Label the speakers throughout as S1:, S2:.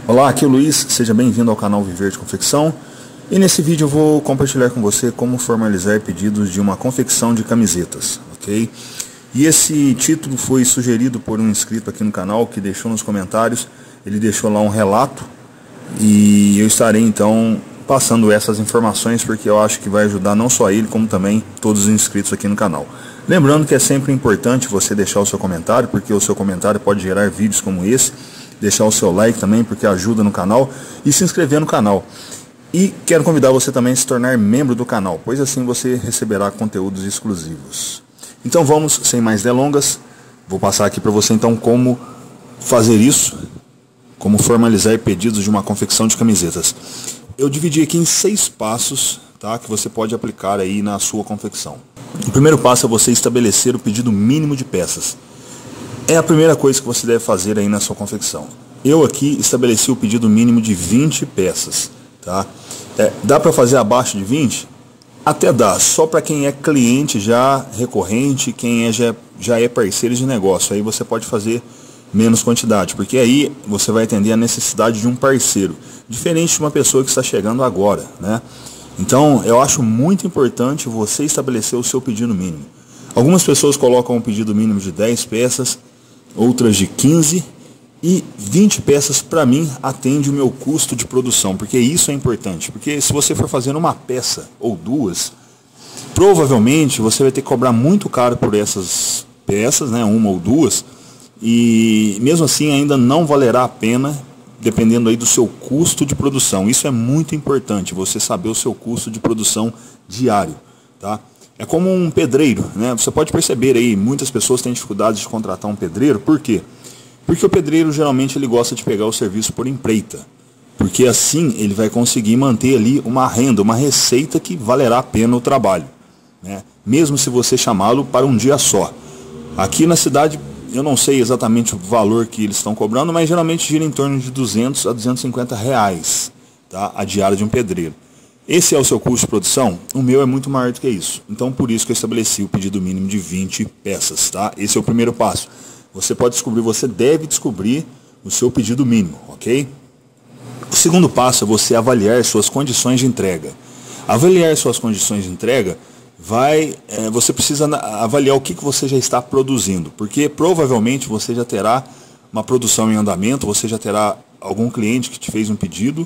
S1: Olá, aqui é o Luiz, seja bem-vindo ao canal Viver de Confecção. E nesse vídeo eu vou compartilhar com você como formalizar pedidos de uma confecção de camisetas, ok? E esse título foi sugerido por um inscrito aqui no canal que deixou nos comentários. Ele deixou lá um relato e eu estarei então passando essas informações porque eu acho que vai ajudar não só ele, como também todos os inscritos aqui no canal. Lembrando que é sempre importante você deixar o seu comentário, porque o seu comentário pode gerar vídeos como esse. Deixar o seu like também, porque ajuda no canal, e se inscrever no canal. E quero convidar você também a se tornar membro do canal, pois assim você receberá conteúdos exclusivos. Então vamos, sem mais delongas, vou passar aqui para você então como fazer isso, como formalizar pedidos de uma confecção de camisetas. Eu dividi aqui em 6 passos, tá, que você pode aplicar aí na sua confecção. O primeiro passo é você estabelecer o pedido mínimo de peças. É a primeira coisa que você deve fazer aí na sua confecção. Eu aqui estabeleci o pedido mínimo de 20 peças. Tá? Dá para fazer abaixo de 20? Até dá, só para quem é cliente já recorrente, quem já é parceiro de negócio. Aí você pode fazer menos quantidade, porque aí você vai atender a necessidade de um parceiro, diferente de uma pessoa que está chegando agora, né? Então eu acho muito importante você estabelecer o seu pedido mínimo. Algumas pessoas colocam um pedido mínimo de 10 peças, outras de 15 e 20 peças para mim atende o meu custo de produção, porque isso é importante, porque se você for fazer uma peça ou duas, provavelmente você vai ter que cobrar muito caro por essas peças, né, uma ou duas, e mesmo assim ainda não valerá a pena, dependendo aí do seu custo de produção. Isso é muito importante, você saber o seu custo de produção diário, tá? É como um pedreiro, né? Você pode perceber aí, muitas pessoas têm dificuldade de contratar um pedreiro. Por quê? Porque o pedreiro geralmente ele gosta de pegar o serviço por empreita. Porque assim ele vai conseguir manter ali uma renda, uma receita que valerá a pena o trabalho, né? Mesmo se você chamá-lo para um dia só. Aqui na cidade, eu não sei exatamente o valor que eles estão cobrando, mas geralmente gira em torno de 200 a 250 reais, tá? A diária de um pedreiro. Esse é o seu custo de produção? O meu é muito maior do que isso. Então, por isso que eu estabeleci o pedido mínimo de 20 peças, tá? Esse é o primeiro passo. Você deve descobrir o seu pedido mínimo, ok? O segundo passo é você avaliar suas condições de entrega. Avaliar suas condições de entrega você precisa avaliar o que você já está produzindo, porque provavelmente você já terá uma produção em andamento, você já terá algum cliente que te fez um pedido,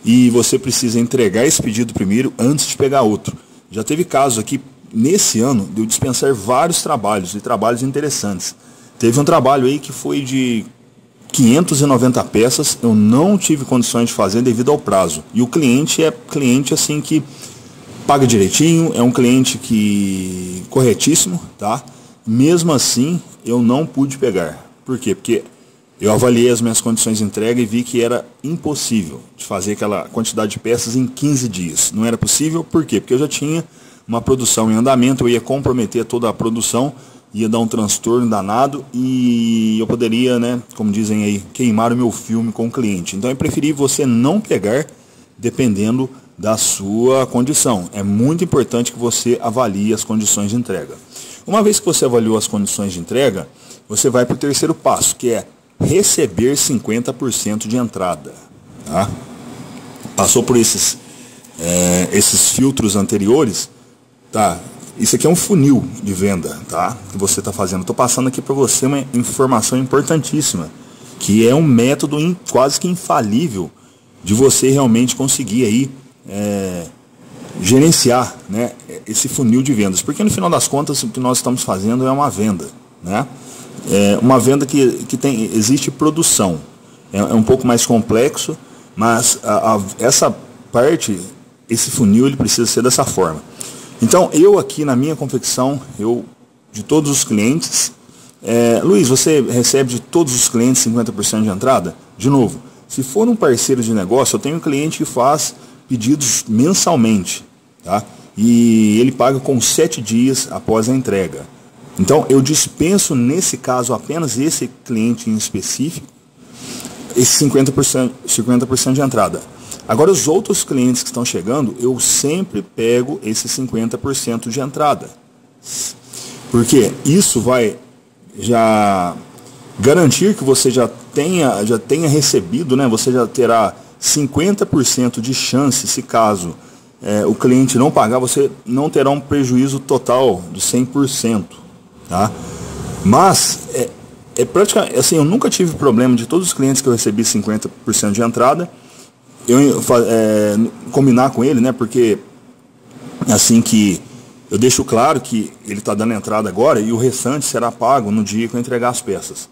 S1: e você precisa entregar esse pedido primeiro antes de pegar outro. Já teve casos aqui, nesse ano, de eu dispensar vários trabalhos, e trabalhos interessantes. Teve um trabalho aí que foi de 590 peças, eu não tive condições de fazer devido ao prazo. E o cliente é cliente assim que paga direitinho, é um cliente que corretíssimo, tá? Mesmo assim, eu não pude pegar. Por quê? Porque eu avaliei as minhas condições de entrega e vi que era impossível de fazer aquela quantidade de peças em 15 dias. Não era possível, por quê? Porque eu já tinha uma produção em andamento, eu ia comprometer toda a produção, ia dar um transtorno danado e eu poderia, né, como dizem aí, queimar o meu filme com o cliente. Então eu preferi você não pegar dependendo da sua condição. É muito importante que você avalie as condições de entrega. Uma vez que você avaliou as condições de entrega, você vai para o terceiro passo, que é receber 50% de entrada, tá? Passou por esses filtros anteriores, tá? Isso aqui é um funil de venda, tá? Que você está fazendo. Estou passando aqui para você uma informação importantíssima, que é um método quase que infalível de você realmente conseguir aí gerenciar, né, esse funil de vendas, porque no final das contas o que nós estamos fazendo é uma venda, né? Uma venda que existe produção. É um pouco mais complexo, mas essa parte, esse funil, ele precisa ser dessa forma. Então, eu aqui na minha confecção, de todos os clientes, Luiz, você recebe de todos os clientes 50% de entrada? De novo, se for um parceiro de negócio, eu tenho um cliente que faz pedidos mensalmente, tá? E ele paga com 7 dias após a entrega. Então, eu dispenso, nesse caso, apenas esse cliente em específico, esse 50% de entrada. Agora, os outros clientes que estão chegando, eu sempre pego esse 50% de entrada. Porque isso vai Garantir que você já tenha recebido, né? Você já terá 50% de chance, se caso o cliente não pagar, você não terá um prejuízo total de 100%, tá? Mas praticamente assim, eu nunca tive problema de todos os clientes que eu recebi 50% de entrada, combinar com ele, né? Porque assim que eu deixo claro que ele está dando entrada agora e o restante será pago no dia que eu entregar as peças.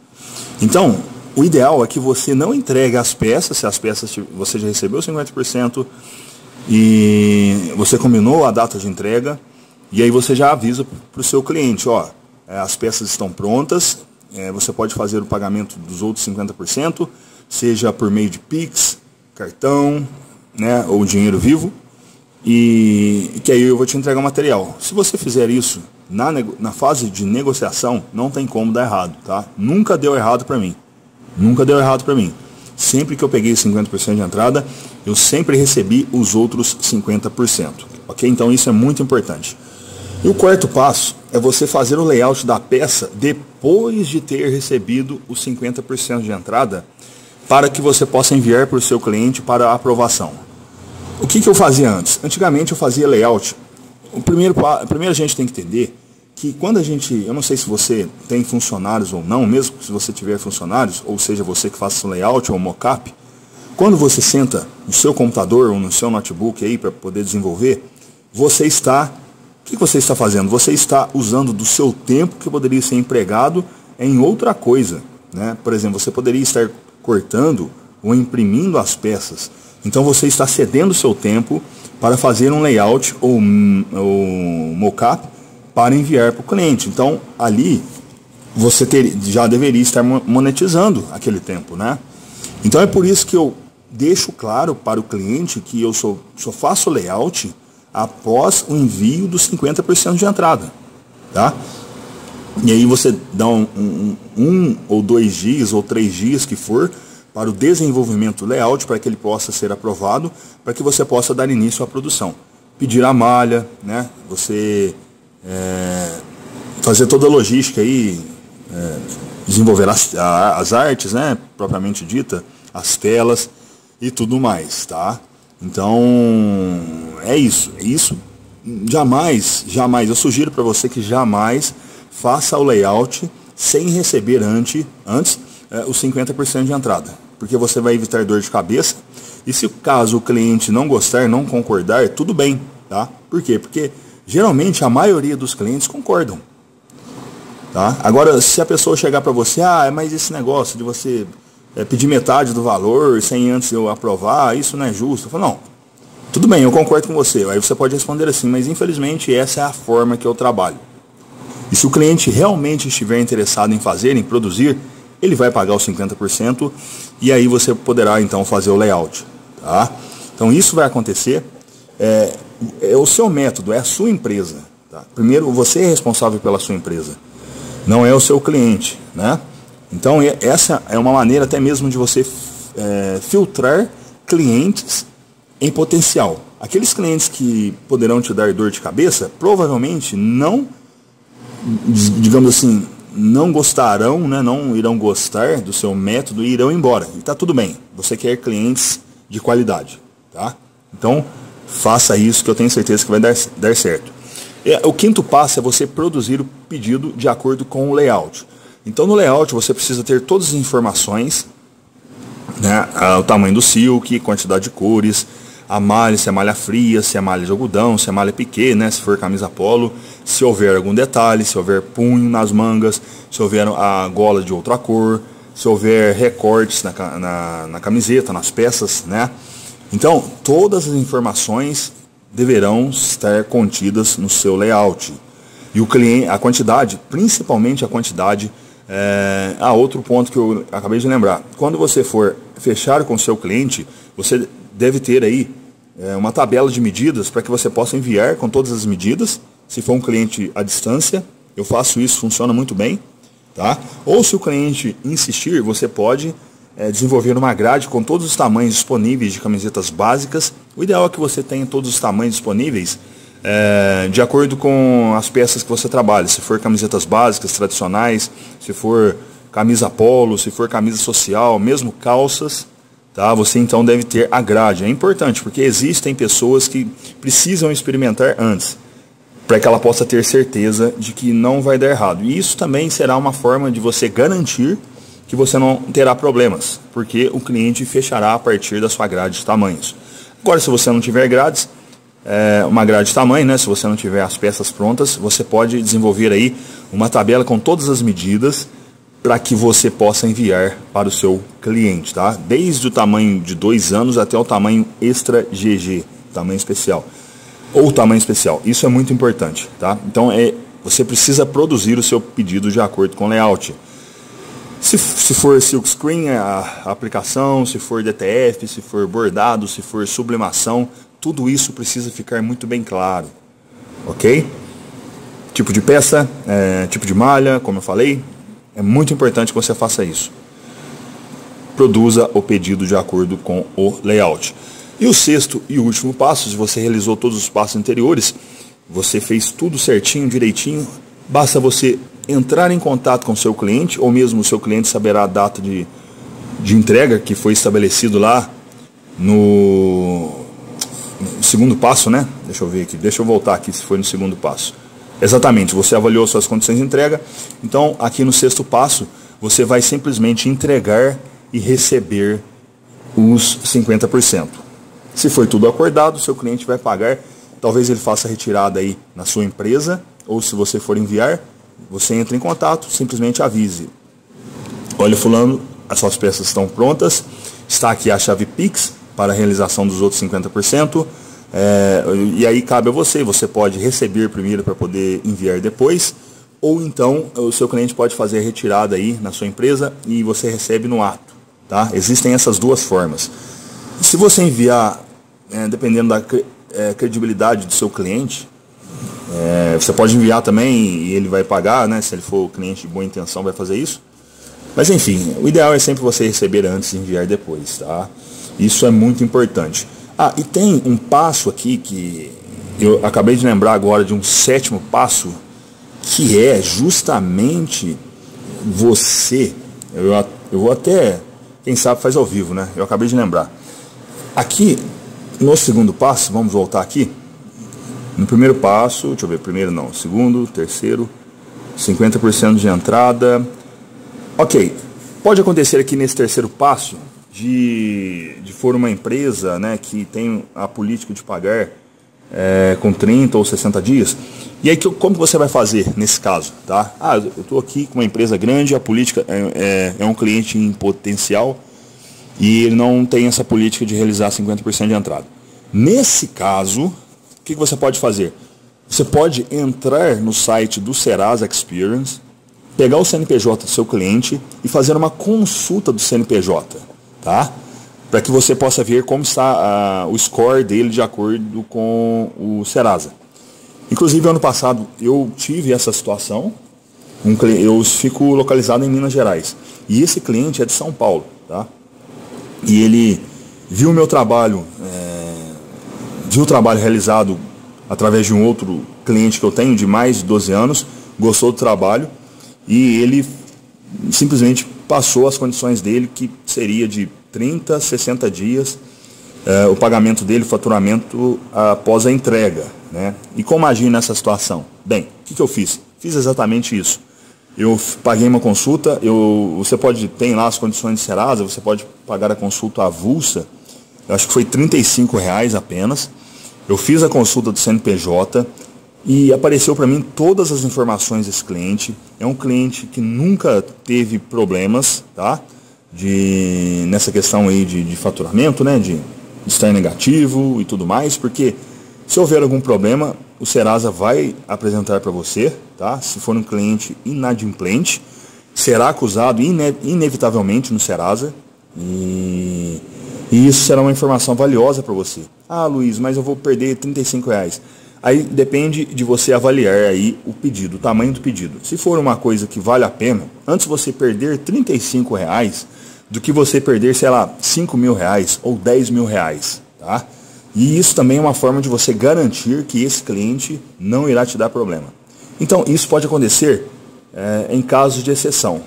S1: Então, o ideal é que você não entregue as peças, se as peças você já recebeu 50% e você combinou a data de entrega, e aí você já avisa para o seu cliente, ó, as peças estão prontas, você pode fazer o pagamento dos outros 50%, seja por meio de Pix, cartão, né, ou dinheiro vivo, e que aí eu vou te entregar o material. Se você fizer isso na fase de negociação, não tem como dar errado, tá? Nunca deu errado para mim. Nunca deu errado para mim. Sempre que eu peguei 50% de entrada, eu sempre recebi os outros 50%. Ok? Então isso é muito importante. E o quarto passo é você fazer o layout da peça depois de ter recebido os 50% de entrada, para que você possa enviar para o seu cliente para aprovação. O que eu fazia antes? Antigamente eu fazia layout. Primeiro a gente tem que entender que quando eu não sei se você tem funcionários ou não, mesmo se você tiver funcionários, ou seja, você que faça o layout ou mockup, quando você senta no seu computador ou no seu notebook aí para poder desenvolver, o que você está fazendo? Você está usando do seu tempo que poderia ser empregado em outra coisa, né? Por exemplo, você poderia estar cortando ou imprimindo as peças. Então você está cedendo o seu tempo para fazer um layout ou mockup para enviar para o cliente. Então ali você já deveria estar monetizando aquele tempo, né? Então é por isso que eu deixo claro para o cliente que eu só faço layout após o envio dos 50% de entrada, tá? E aí você dá um ou 2 dias ou 3 dias que for para o desenvolvimento do layout, para que ele possa ser aprovado, para que você possa dar início à produção. Pedir a malha, né? Você fazer toda a logística aí, desenvolver as artes, né? Propriamente dita, as telas e tudo mais, tá? Então, é isso. Jamais, eu sugiro para você que jamais faça o layout sem receber antes os 50% de entrada, porque você vai evitar dor de cabeça. E se caso o cliente não gostar, não concordar, tudo bem, tá? Por quê? Porque geralmente a maioria dos clientes concordam, tá? Agora, se a pessoa chegar para você, mas esse negócio de você pedir metade do valor sem antes eu aprovar, isso não é justo. Eu falo, não, tudo bem, eu concordo com você. Aí você pode responder assim, mas infelizmente essa é a forma que eu trabalho. E se o cliente realmente estiver interessado em fazer, em produzir, ele vai pagar os 50% e aí você poderá então fazer o layout, tá? Então isso vai acontecer, é o seu método, é a sua empresa, tá? Primeiro, você é responsável pela sua empresa, não é o seu cliente, né? Então essa é uma maneira até mesmo de você filtrar clientes em potencial. Aqueles clientes que poderão te dar dor de cabeça, provavelmente não, digamos assim, não gostarão, né, não irão gostar do seu método e irão embora. E está tudo bem, você quer clientes de qualidade, tá? Então, faça isso que eu tenho certeza que vai dar certo. O quinto passo é você produzir o pedido de acordo com o layout. Então, no layout você precisa ter todas as informações, né, o tamanho do silk, quantidade de cores, a malha, se é malha fria, se é malha de algodão, se é malha piquê, né, se for camisa polo, se houver algum detalhe, se houver punho nas mangas, se houver a gola de outra cor, se houver recortes na camiseta, nas peças, né? Então, todas as informações deverão estar contidas no seu layout. E o cliente, a quantidade, principalmente a quantidade, outro ponto que eu acabei de lembrar. Quando você for fechar com o seu cliente, você deve ter aí uma tabela de medidas para que você possa enviar com todas as medidas. Se for um cliente à distância, eu faço isso, funciona muito bem, tá? Ou se o cliente insistir, você pode desenvolver uma grade com todos os tamanhos disponíveis de camisetas básicas. O ideal é que você tenha todos os tamanhos disponíveis de acordo com as peças que você trabalha. Se for camisetas básicas, tradicionais, se for camisa polo, se for camisa social, mesmo calças, tá? Você então deve ter a grade. É importante, porque existem pessoas que precisam experimentar antes, para que ela possa ter certeza de que não vai dar errado. E isso também será uma forma de você garantir que você não terá problemas, porque o cliente fechará a partir da sua grade de tamanhos. Agora, se você não tiver grades, uma grade de tamanho, né? Se você não tiver as peças prontas, você pode desenvolver aí uma tabela com todas as medidas para que você possa enviar para o seu cliente, tá? Desde o tamanho de 2 anos até o tamanho extra GG, tamanho especial, ou tamanho especial. Isso é muito importante, tá? Então você precisa produzir o seu pedido de acordo com o layout. Se for silkscreen, a aplicação, se for DTF, se for bordado, se for sublimação, tudo isso precisa ficar muito bem claro, ok? Tipo de peça, tipo de malha, como eu falei, é muito importante que você faça isso. Produza o pedido de acordo com o layout. E o sexto e último passo, se você realizou todos os passos anteriores, você fez tudo certinho, direitinho, basta você entrar em contato com o seu cliente, ou mesmo o seu cliente saberá a data de entrega que foi estabelecido lá no segundo passo, né? Deixa eu ver aqui, deixa eu voltar aqui se foi no segundo passo. Exatamente, você avaliou suas condições de entrega, então aqui no sexto passo, você vai simplesmente entregar e receber os 50%. Se foi tudo acordado, seu cliente vai pagar, talvez ele faça a retirada aí na sua empresa, ou se você for enviar, você entra em contato, simplesmente avise. Olha, fulano, as suas peças estão prontas, está aqui a chave Pix para a realização dos outros 50%, e aí cabe a você pode receber primeiro para poder enviar depois, ou então o seu cliente pode fazer a retirada aí na sua empresa e você recebe no ato, tá? Existem essas duas formas. Se você enviar, dependendo da credibilidade do seu cliente, você pode enviar também e ele vai pagar, né? Se ele for cliente de boa intenção, vai fazer isso. Mas enfim, o ideal é sempre você receber antes e enviar depois, tá? Isso é muito importante. E tem um passo aqui que eu acabei de lembrar agora de um sétimo passo, que é justamente você. Eu vou até, quem sabe faz ao vivo, né? Eu acabei de lembrar. Aqui, no segundo passo, vamos voltar aqui. No primeiro passo, deixa eu ver, primeiro não, segundo, terceiro, 50% de entrada. Ok, pode acontecer aqui nesse terceiro passo de for uma empresa, né, que tem a política de pagar com 30 ou 60 dias. E aí, como você vai fazer nesse caso? Tá? Eu estou aqui com uma empresa grande, a política é um cliente em potencial e ele não tem essa política de realizar 50% de entrada. Nesse caso, o que você pode fazer? Você pode entrar no site do Serasa Experience, pegar o CNPJ do seu cliente e fazer uma consulta do CNPJ, tá? Para que você possa ver como está o score dele de acordo com o Serasa. Inclusive, ano passado eu tive essa situação. Eu fico localizado em Minas Gerais e esse cliente é de São Paulo, tá? E ele viu o meu trabalho, viu o trabalho realizado através de um outro cliente que eu tenho de mais de 12 anos, gostou do trabalho e ele simplesmente passou as condições dele, que seria de 30, 60 dias, o pagamento dele, o faturamento após a entrega, né? E como agir nessa situação? Bem, o que eu fiz? Fiz exatamente isso. Eu paguei uma consulta, você tem lá as condições de Serasa, você pode pagar a consulta avulsa, eu acho que foi R$35 apenas. Eu fiz a consulta do CNPJ e apareceu para mim todas as informações desse cliente. É um cliente que nunca teve problemas, tá? Nessa questão aí de faturamento, né? De estar negativo e tudo mais, porque se houver algum problema, o Serasa vai apresentar para você, tá? Se for um cliente inadimplente, será acusado inevitavelmente no Serasa e isso será uma informação valiosa para você. Luiz, mas eu vou perder R$35. Aí depende de você avaliar aí o pedido, o tamanho do pedido. Se for uma coisa que vale a pena, antes você perder R$35 do que você perder, sei lá, R$5.000 ou R$10.000, tá? E isso também é uma forma de você garantir que esse cliente não irá te dar problema. Então, isso pode acontecer em casos de exceção,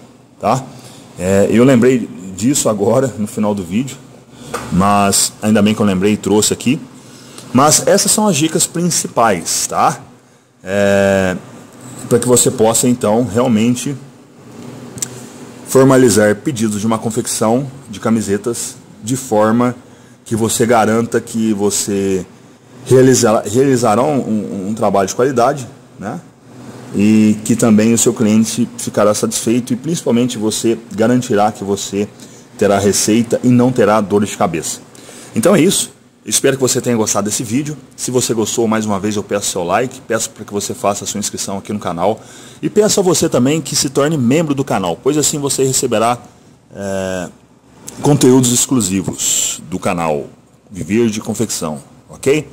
S1: tá? Eu lembrei disso agora no final do vídeo, mas ainda bem que eu lembrei e trouxe aqui. Mas essas são as dicas principais, tá? Para que você possa então realmente formalizar pedidos de uma confecção de camisetas de forma que você garanta que você realizará um trabalho de qualidade, né? E que também o seu cliente ficará satisfeito e principalmente você garantirá que você terá receita e não terá dor de cabeça. Então é isso. Espero que você tenha gostado desse vídeo. Se você gostou, mais uma vez eu peço seu like, peço para que você faça a sua inscrição aqui no canal e peço a você também que se torne membro do canal, pois assim você receberá conteúdos exclusivos do canal Viver de Confecção, ok?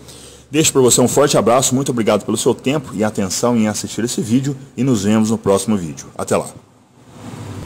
S1: Deixo para você um forte abraço, muito obrigado pelo seu tempo e atenção em assistir esse vídeo e nos vemos no próximo vídeo. Até lá!